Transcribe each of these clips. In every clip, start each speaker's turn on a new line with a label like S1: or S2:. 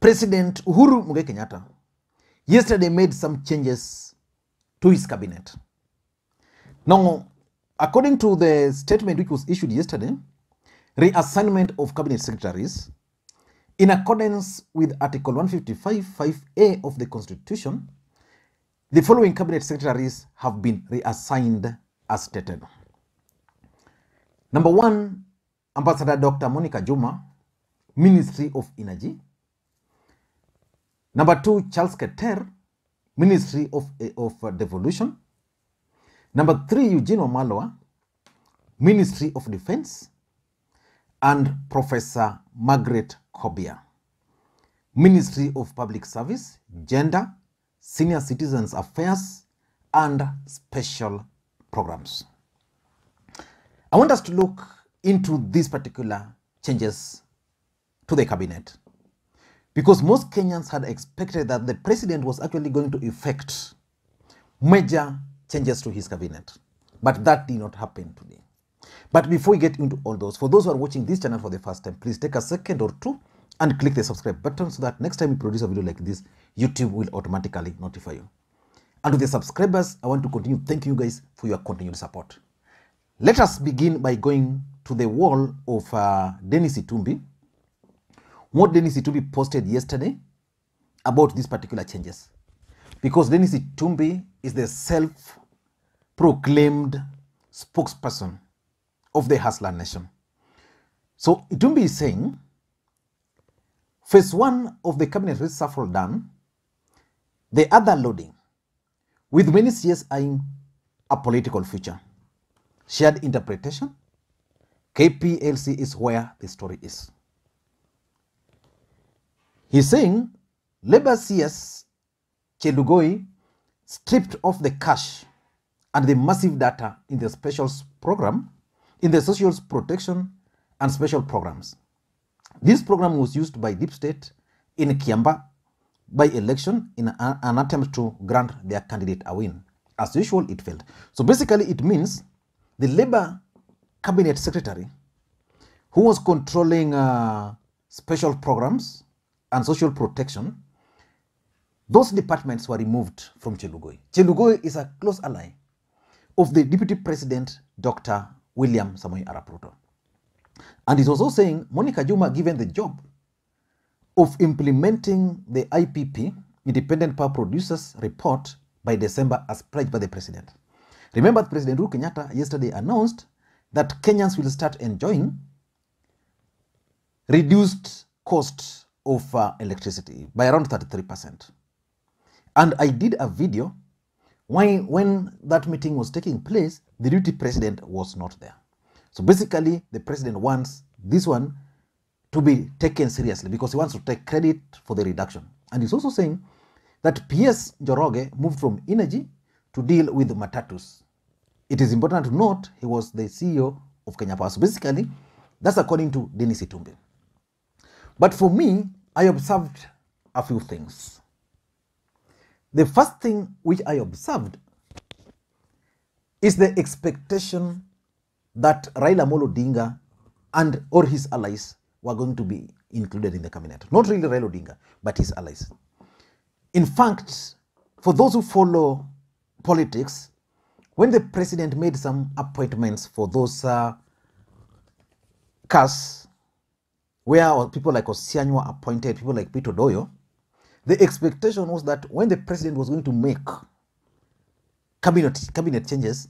S1: President Uhuru Kenyatta yesterday made some changes to his cabinet. Now, according to the statement which was issued yesterday, reassignment of cabinet secretaries in accordance with Article 155(5)(a) of the Constitution, the following cabinet secretaries have been reassigned as stated. Number 1, Ambassador Dr. Monica Juma, Ministry of Energy. Number 2, Charles Keter, Ministry of Devolution. Number 3, Eugene Wamalwa, Ministry of Defense. And Professor Margaret Kobia, Ministry of Public Service, Gender, Senior Citizens Affairs, and Special Programs. I want us to look into these particular changes to the cabinet, because most Kenyans had expected that the president was actually going to effect major changes to his cabinet, but that did not happen today. But before we get into all those, for those who are watching this channel for the first time, please take a second or two and click the subscribe button so that next time we produce a video like this, YouTube will automatically notify you. And to the subscribers, I want to continue thanking you guys for your continued support. Let us begin by going to the wall of Dennis Itumbi. What Dennis Itumbi posted yesterday about these particular changes. Because Dennis Itumbi is the self-proclaimed spokesperson of the Hustler Nation. So Itumbi is saying, phase 1 of the cabinet reshuffle done, the other loading, with many CS eyeing a political future. Shared interpretation, KPLC is where the story is. He's saying, Labour CS Chelugoi stripped off the cash and the massive data in the specials program, in the social protection and special programs. This program was used by Deep State in Kiamba by election in an attempt to grant their candidate a win. As usual, it failed. So basically, it means the Labour Cabinet Secretary, who was controlling special programs and social protection, those departments were removed from Chelugoi. Chelugoi is a close ally of the Deputy President, Dr. William Samoei Arap Ruto. And he's also saying Monica Juma given the job of implementing the IPP, Independent Power Producers Report, by December as pledged by the president. Remember, President Uhuru Kenyatta yesterday announced that Kenyans will start enjoying reduced cost of electricity by around 33%. And I did a video when that meeting was taking place. The deputy president was not there. So basically, the president wants this one to be taken seriously because he wants to take credit for the reduction. And he's also saying that PS Njoroge moved from energy to deal with matatus. It is important to note he was the CEO of Kenya Power. So basically, that's according to Dennis Itumbi. But for me, I observed a few things. The first thing which I observed is the expectation that Raila Odinga and or his allies were going to be included in the cabinet. Not really Raila Odinga, but his allies. In fact, for those who follow politics, when the president made some appointments for those casts, where people like Osiani were appointed, people like Peter Doyo, the expectation was that when the president was going to make cabinet changes,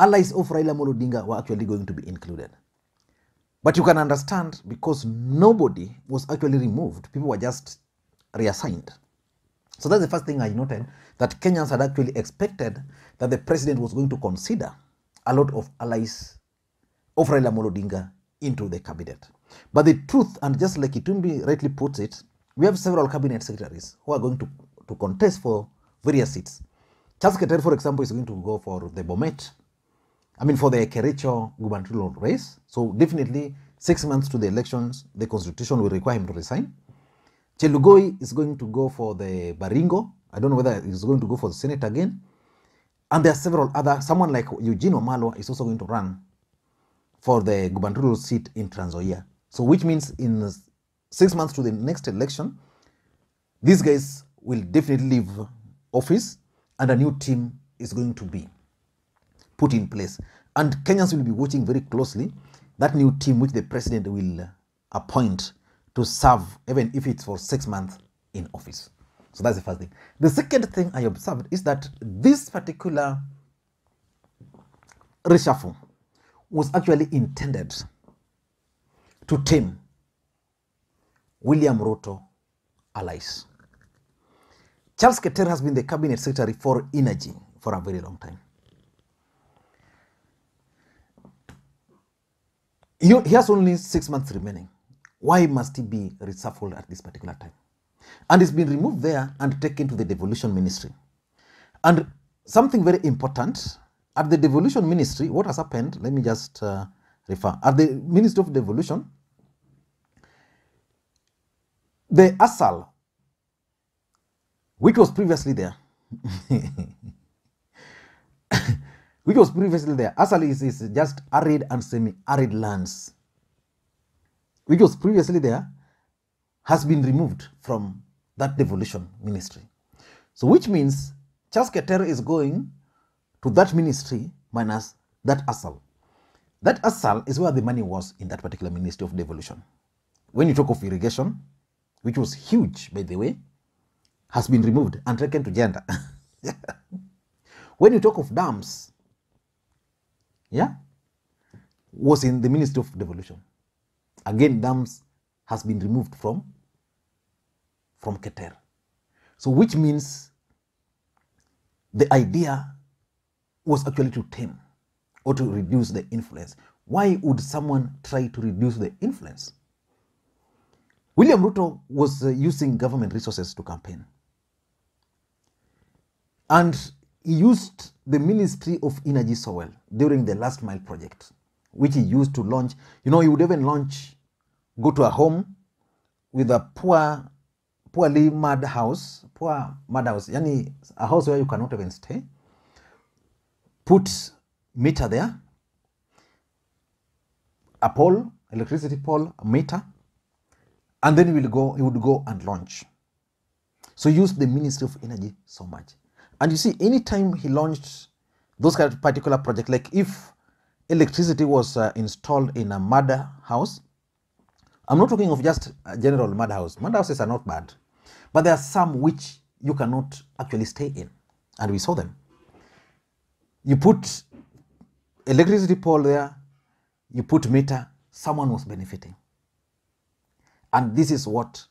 S1: allies of Raila Odinga were actually going to be included. But you can understand, because nobody was actually removed, people were just reassigned. So that's the first thing I noted, that Kenyans had actually expected that the president was going to consider a lot of allies of Raila Odinga into the cabinet. But the truth, and just like Itumbi rightly puts it, we have several cabinet secretaries who are going to contest for various seats. Charles Keter, for example, is going to go for the Bomet, for the Kericho gubernatorial race. So definitely 6 months to the elections, the constitution will require him to resign. Chelugoi is going to go for the Baringo. I don't know whether he's going to go for the Senate again. And there are several other, someone like Eugene Wamalwa is also going to run for the gubernatorial seat in Trans Nzoia. So which means in 6 months to the next election, these guys will definitely leave office and a new team is going to be put in place. And Kenyans will be watching very closely that new team which the president will appoint to serve, even if it's for 6 months in office. So that's the first thing. The second thing I observed is that this particular reshuffle was actually intended to tame William Ruto allies. Charles Keter has been the cabinet secretary for energy for a very long time. He has only 6 months remaining. Why must he be reshuffled at this particular time? And he's been removed there and taken to the devolution ministry. And something very important, at the devolution ministry, what has happened, let me just refer. At the Ministry of Devolution, the ASAL, which was previously there, ASAL is just arid and semi-arid lands, which was previously there, has been removed from that devolution ministry. So which means Charles Keter is going to that ministry minus that ASAL. That ASAL is where the money was in that particular Ministry of Devolution. When you talk of irrigation, which was huge, by the way, has been removed and taken to gender. When you talk of dams, was in the Ministry of Devolution. Again, dams has been removed from Keter. So which means the idea was actually to tame or to reduce the influence. Why would someone try to reduce the influence? William Ruto was using government resources to campaign. And he used the Ministry of Energy so well during the last mile project, which he used to launch. You know, he would even go to a home with a poorly mud house, yani a house where you cannot even stay, put meter there, a pole, electricity pole, a meter, and then he would go and launch. So he used the Ministry of Energy so much. And you see, anytime he launched those kind of particular projects, like if electricity was installed in a mud house, I'm not talking of just a general mud house. Mud houses are not bad, but there are some which you cannot actually stay in, and we saw them. You put electricity pole there, you put meter, someone was benefiting. And this is what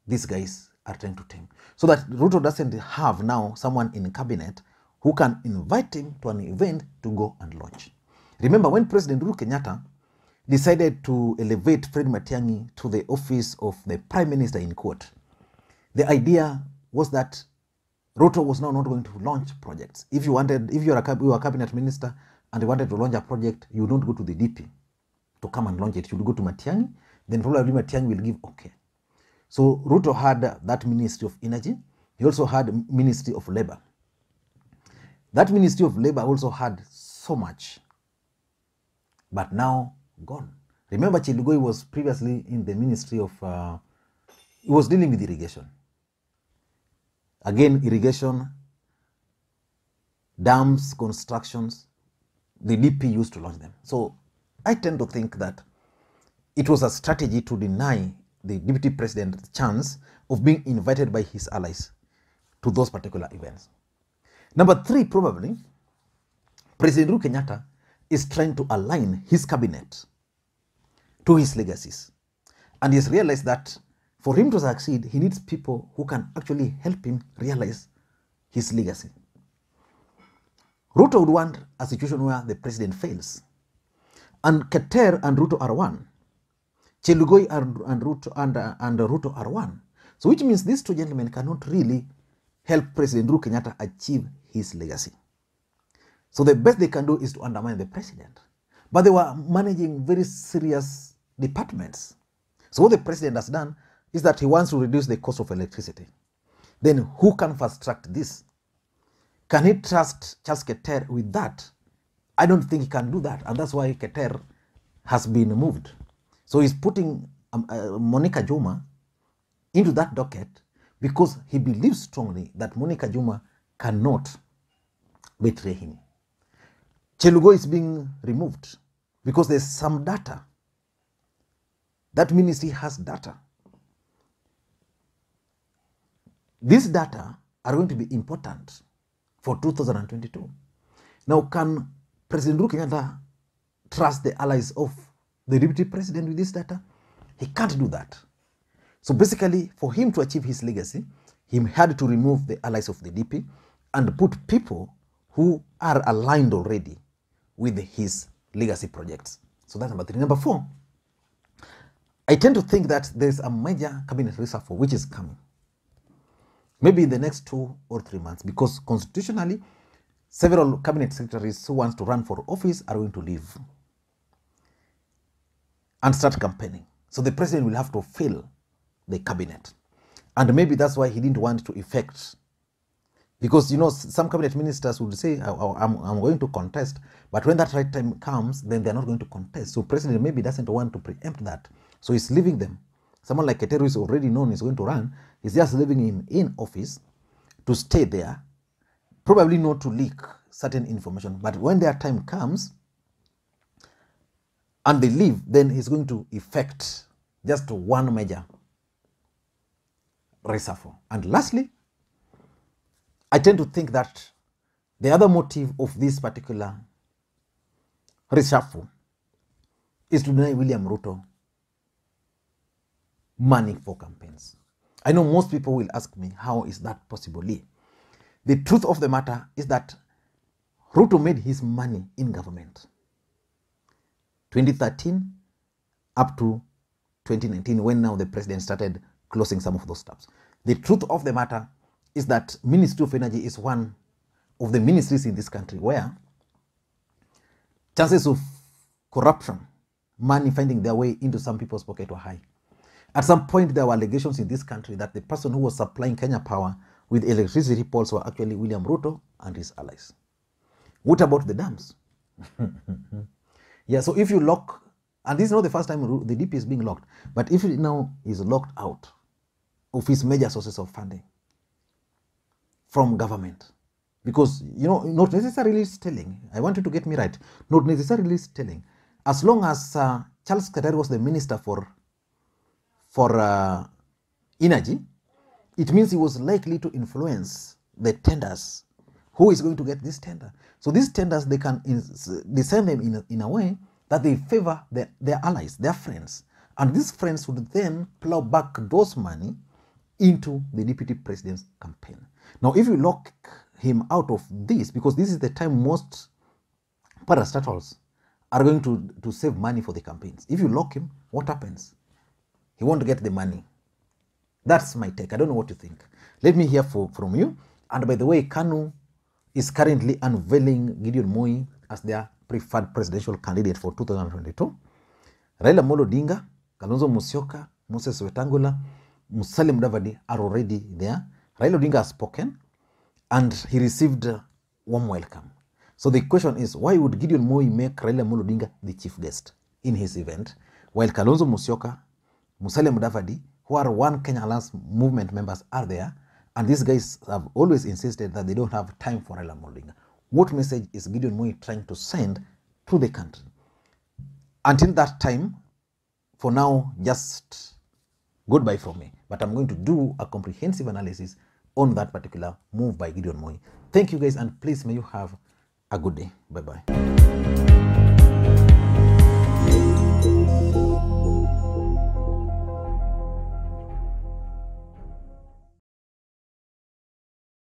S1: these guys are trying to tame. So that Ruto doesn't have now someone in cabinet who can invite him to an event to go and launch. Remember, when President Uhuru Kenyatta decided to elevate Fred Matiang'i to the office of the Prime Minister in court, the idea was that Ruto was now not going to launch projects. If you are a cabinet minister and you wanted to launch a project, you don't go to the DP to come and launch it. You will go to Matiang'i, then probably Matiang'i will give okay. So Ruto had that Ministry of Energy. He also had Ministry of Labor. That Ministry of Labor also had so much, but now gone. Remember, Chelugoi was previously in the Ministry of, he was dealing with irrigation. Again, irrigation, dams, constructions, the DP used to launch them. So I tend to think that it was a strategy to deny the deputy president the chance of being invited by his allies to those particular events. Number 3, probably, President Uhuru Kenyatta is trying to align his cabinet to his legacies. And he has realized that for him to succeed, he needs people who can actually help him realize his legacy. Ruto would want a situation where the president fails. And Keter and Ruto are one. Chelugoi and Ruto are one. So which means these two gentlemen cannot really help President Uhuru Kenyatta achieve his legacy. So the best they can do is to undermine the president. But they were managing very serious departments. So what the president has done is that he wants to reduce the cost of electricity. Then who can fast track this? Can he trust Charles Keter with that? I don't think he can do that. And that's why Keter has been moved. So he's putting Monica Juma into that docket, because he believes strongly that Monica Juma cannot betray him. Chelugo is being removed because there's some data. That ministry has data. These data are going to be important for 2022. Now, can President Uhuru Kenyatta trust the allies of the deputy president with this data? He can't do that. So basically, for him to achieve his legacy, he had to remove the allies of the DP and put people who are aligned already with his legacy projects. So that's number 3. Number 4, I tend to think that there's a major cabinet reshuffle which is coming. Maybe in the next 2 or 3 months, because constitutionally, several cabinet secretaries who want to run for office are going to leave and start campaigning. So the president will have to fill the cabinet. And maybe that's why he didn't want to effect, because, you know, some cabinet ministers would say, I'm going to contest, but when that right time comes, then they're not going to contest. So president maybe doesn't want to preempt that. So he's leaving them. Someone like Keteru is already known is going to run. He's just leaving him in office to stay there, probably not to leak certain information. But when their time comes and they leave, then he's going to effect just one major reshuffle. And lastly, I tend to think that the other motive of this particular reshuffle is to deny William Ruto money for campaigns. I know most people will ask me, how is that possible? The truth of the matter is that Ruto made his money in government. 2013 up to 2019, when now the president started closing some of those tabs. The truth of the matter is that Ministry of Energy is one of the ministries in this country where chances of corruption, money finding their way into some people's pocket were high. At some point, there were allegations in this country that the person who was supplying Kenya Power with electricity poles were actually William Ruto and his allies. What about the dams? Yeah, so if you lock, and this is not the first time the DP is being locked, but if it now is locked out of his major sources of funding from government, because, you know, not necessarily stealing, I want you to get me right, not necessarily stealing. As long as Charles Keteru was the minister for energy, it means he was likely to influence the tenders. Who is going to get this tender? So these tenders, they can design them in a way that they favor their allies, their friends. And these friends would then plow back those money into the deputy president's campaign. Now, if you lock him out of this, because this is the time most parastatals are going to save money for the campaigns. If you lock him, what happens? He won't get the money. That's my take. I don't know what you think. Let me hear from you. And by the way, KANU is currently unveiling Gideon Moi as their preferred presidential candidate for 2022. Raila Odinga, Kalonzo Musyoka, Moses Wetangula, Musalia Mudavadi are already there. Raila Odinga has spoken and he received a warm welcome. So the question is, why would Gideon Moi make Raila Odinga the chief guest in his event, while Kalonzo Musyoka, Musalia Mudavadi, who are One Kenya Alliance movement members, are there, and these guys have always insisted that they don't have time for Raila Odinga? What message is Gideon Moi trying to send to the country? Until that time, for now, just goodbye from me. But I'm going to do a comprehensive analysis on that particular move by Gideon Moi. Thank you guys, and please may you have a good day. Bye-bye.